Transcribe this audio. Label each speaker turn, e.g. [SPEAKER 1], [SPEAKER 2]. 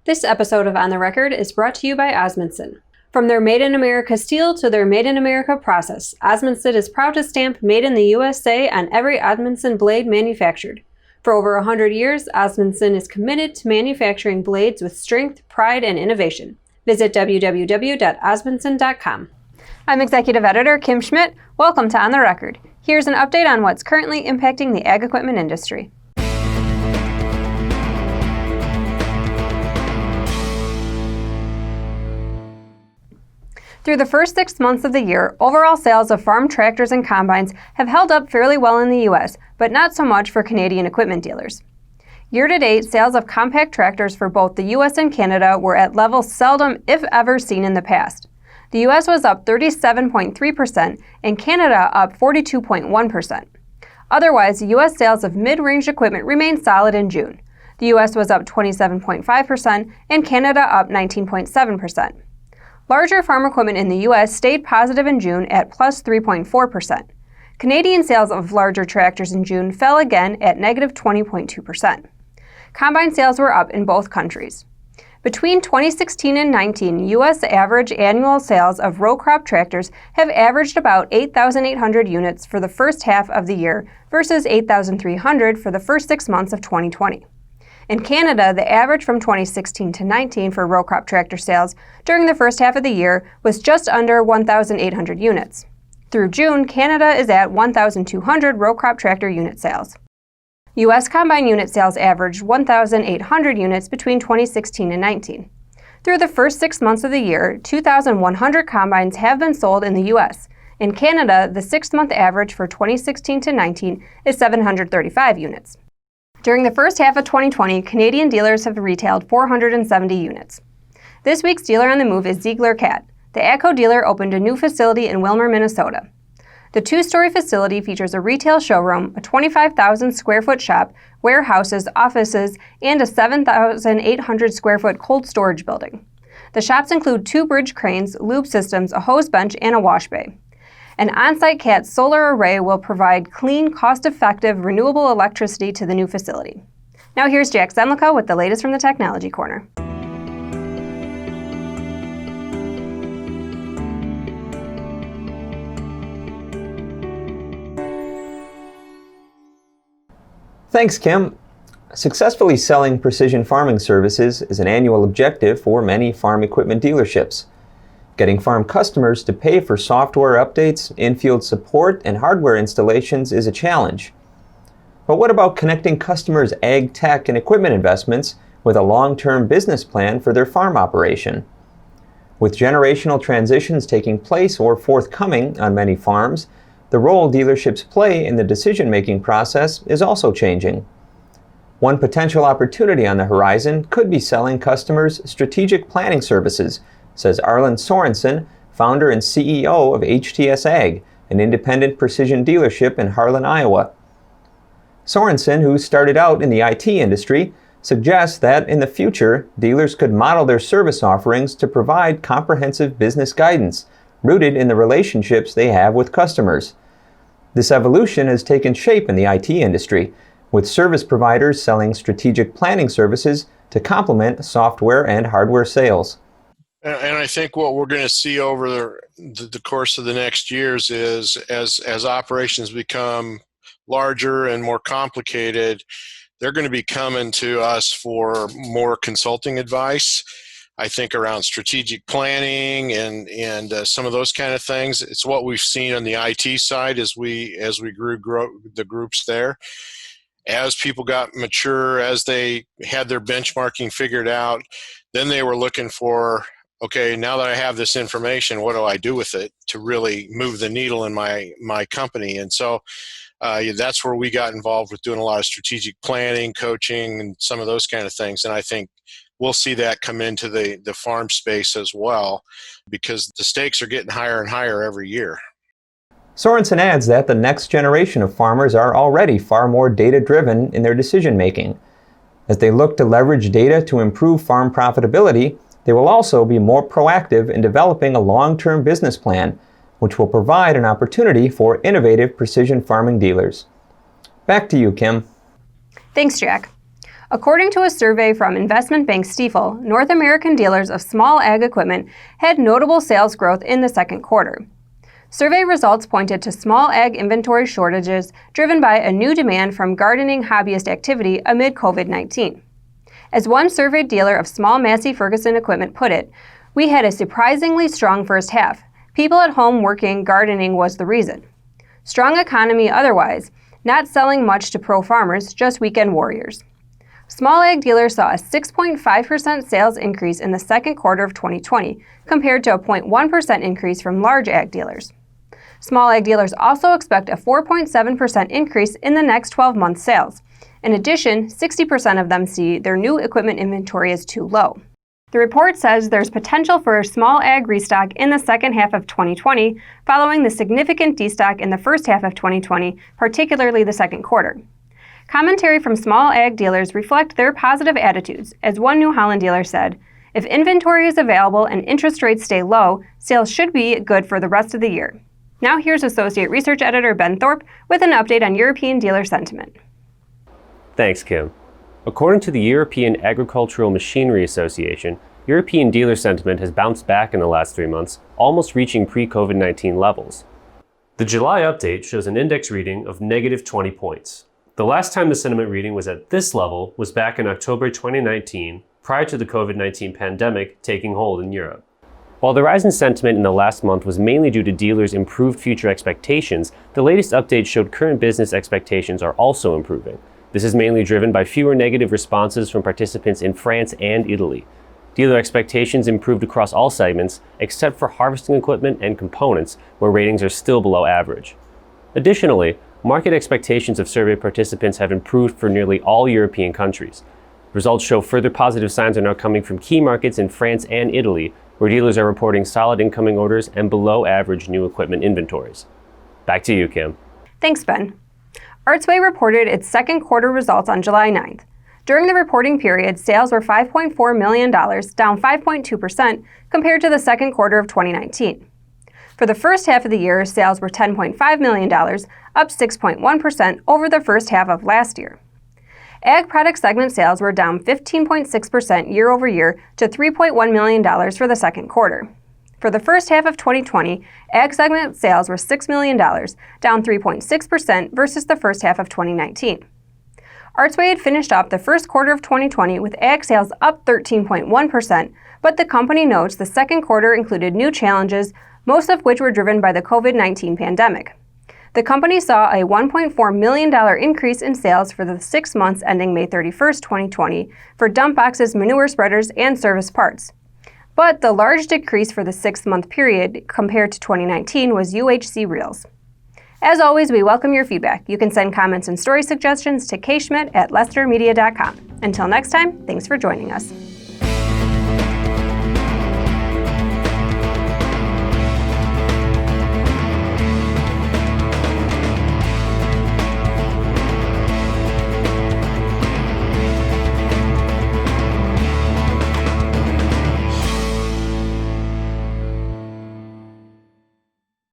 [SPEAKER 1] This episode of On the Record is brought to you by Osmundson. From their Made in America steel to their Made in America process, Osmundson is proud to stamp Made in the USA on every Osmundson blade manufactured. For over 100 years, Osmundson is committed to manufacturing blades with strength, pride, and innovation. Visit www.osmundson.com. I'm Executive Editor Kim Schmidt. Welcome to On the Record. Here's an update on what's currently impacting the ag equipment industry. Through the first 6 months of the year, overall sales of farm tractors and combines have held up fairly well in the U.S., but not so much for Canadian equipment dealers. Year-to-date, sales of compact tractors for both the U.S. and Canada were at levels seldom, if ever, seen in the past. The U.S. was up 37.3% and Canada up 42.1%. Otherwise, U.S. sales of mid-range equipment remained solid in June. The U.S. was up 27.5% and Canada up 19.7%. Larger farm equipment in the U.S. stayed positive in June at plus 3.4%. Canadian sales of larger tractors in June fell again at negative 20.2%. Combine sales were up in both countries. Between 2016 and 19, U.S. average annual sales of row crop tractors have averaged about 8,800 units for the first half of the year versus 8,300 for the first 6 months of 2020. In Canada, the average from 2016 to 19 for row crop tractor sales during the first half of the year was just under 1,800 units. Through June, Canada is at 1,200 row crop tractor unit sales. U.S. combine unit sales averaged 1,800 units between 2016 and 19. Through the first 6 months of the year, 2,100 combines have been sold in the U.S. In Canada, the 6-month average for 2016 to 19 is 735 units. During the first half of 2020, Canadian dealers have retailed 470 units. This week's dealer on the move is Ziegler Cat. The AGCO dealer opened a new facility in Willmar, Minnesota. The 2-story facility features a retail showroom, a 25,000 square foot shop, warehouses, offices, and a 7,800 square foot cold storage building. The shops include 2 bridge cranes, lube systems, a hose bench, and a wash bay. An on-site Cat solar array will provide clean, cost-effective, renewable electricity to the new facility. Now here's Jack Zemlicka with the latest from the Technology Corner.
[SPEAKER 2] Thanks, Kim. Successfully selling precision farming services is an annual objective for many farm equipment dealerships. Getting farm customers to pay for software updates, in-field support, and hardware installations is a challenge. But what about connecting customers' ag tech and equipment investments with a long-term business plan for their farm operation? With generational transitions taking place or forthcoming on many farms, the role dealerships play in the decision-making process is also changing. One potential opportunity on the horizon could be selling customers strategic planning services, says Arlen Sorensen, founder and CEO of HTS Ag, an independent precision dealership in Harlan, Iowa. Sorensen, who started out in the IT industry, suggests that in the future, dealers could model their service offerings to provide comprehensive business guidance, rooted in the relationships they have with customers. This evolution has taken shape in the IT industry, with service providers selling strategic planning services to complement software and hardware sales.
[SPEAKER 3] And I think what we're going to see over the course of the next years is as operations become larger and more complicated, they're going to be coming to us for more consulting advice. I think around strategic planning and some of those kind of things. It's what we've seen on the IT side as we grew the groups there. As people got mature, as they had their benchmarking figured out, then they were looking for, okay, now that I have this information, what do I do with it to really move the needle in my company? And so that's where we got involved with doing a lot of strategic planning, coaching, and some of those kind of things. And I think we'll see that come into the farm space as well, because the stakes are getting higher and higher every year.
[SPEAKER 2] Sorensen adds that the next generation of farmers are already far more data-driven in their decision-making. As they look to leverage data to improve farm profitability, they will also be more proactive in developing a long-term business plan, which will provide an opportunity for innovative precision farming dealers. Back to you, Kim.
[SPEAKER 1] Thanks, Jack. According to a survey from investment bank Stifel, North American dealers of small ag equipment had notable sales growth in the second quarter. Survey results pointed to small ag inventory shortages driven by a new demand from gardening hobbyist activity amid COVID-19. As one surveyed dealer of small Massey Ferguson equipment put it, "We had a surprisingly strong first half. People at home working, gardening was the reason. Strong economy otherwise, not selling much to pro farmers, just weekend warriors." Small ag dealers saw a 6.5% sales increase in the second quarter of 2020, compared to a 0.1% increase from large ag dealers. Small ag dealers also expect a 4.7% increase in the next 12 months' sales. In addition, 60% of them see their new equipment inventory is too low. The report says there's potential for a small ag restock in the second half of 2020, following the significant destock in the first half of 2020, particularly the second quarter. Commentary from small ag dealers reflect their positive attitudes, as one New Holland dealer said, "If inventory is available and interest rates stay low, sales should be good for the rest of the year." Now here's Associate Research Editor Ben Thorpe with an update on European dealer sentiment.
[SPEAKER 4] Thanks, Kim. According to the European Agricultural Machinery Association, European dealer sentiment has bounced back in the last 3 months, almost reaching pre-COVID-19 levels. The July update shows an index reading of negative 20 points. The last time the sentiment reading was at this level was back in October 2019, prior to the COVID-19 pandemic taking hold in Europe. While the rise in sentiment in the last month was mainly due to dealers' improved future expectations, the latest update showed current business expectations are also improving. This is mainly driven by fewer negative responses from participants in France and Italy. Dealer expectations improved across all segments, except for harvesting equipment and components, where ratings are still below average. Additionally, market expectations of survey participants have improved for nearly all European countries. Results show further positive signs are now coming from key markets in France and Italy, where dealers are reporting solid incoming orders and below average new equipment inventories. Back to you, Kim.
[SPEAKER 1] Thanks, Ben. Artsway reported its second quarter results on July 9th. During the reporting period, sales were $5.4 million, down 5.2% compared to the second quarter of 2019. For the first half of the year, sales were $10.5 million, up 6.1% over the first half of last year. Ag product segment sales were down 15.6% year over year to $3.1 million for the second quarter. For the first half of 2020, Ag segment sales were $6 million, down 3.6% versus the first half of 2019. Artsway had finished up the first quarter of 2020 with Ag sales up 13.1%, but the company notes the second quarter included new challenges, most of which were driven by the COVID-19 pandemic. The company saw a $1.4 million increase in sales for the 6 months ending May 31, 2020, for dump boxes, manure spreaders, and service parts. But the large decrease for the 6-month period compared to 2019 was UHC reels. As always, we welcome your feedback. You can send comments and story suggestions to kschmidt@leicestermedia.com. Until next time, thanks for joining us.